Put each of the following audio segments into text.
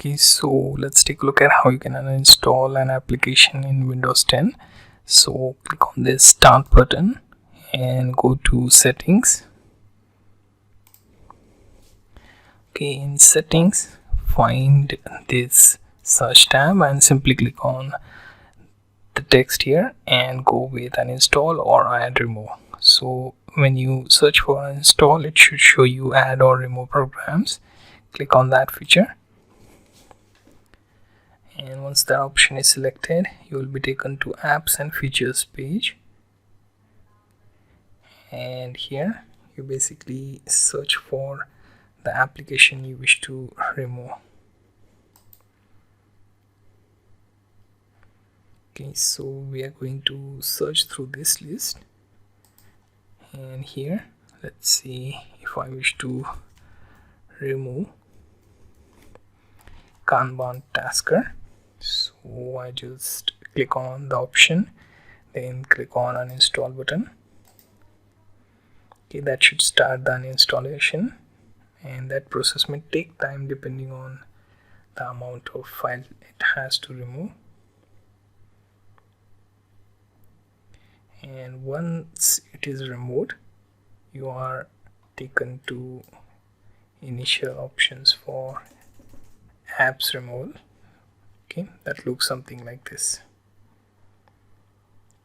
Okay, so let's take a look at how you can uninstall an application in Windows 10. So click on this start button and go to settings. Okay, in settings, find this search tab and simply click on the text here and go with uninstall or add remove. So when you search for uninstall, it should show you add or remove programs. Click on that feature, and once that option is selected, you will be taken to apps and features page, and here you basically search for the application you wish to remove. Okay, so we are going to search through this list, and here let's see if I wish to remove Kanban tasker. So I just click on the option, then click on uninstall button. Okay, that should start the uninstallation, and that process may take time depending on the amount of file it has to remove. And once it is removed, you are taken to initial options for apps removal. Okay, that looks something like this.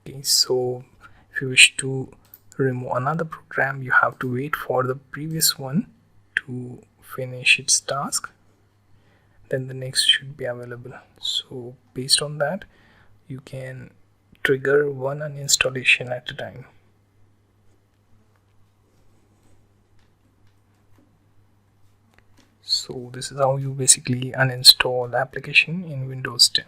Okay, so if you wish to remove another program, you have to wait for the previous one to finish its task, then the next should be available. So based on that, you can trigger one uninstallation at a time. So this is how you basically uninstall application in Windows 10.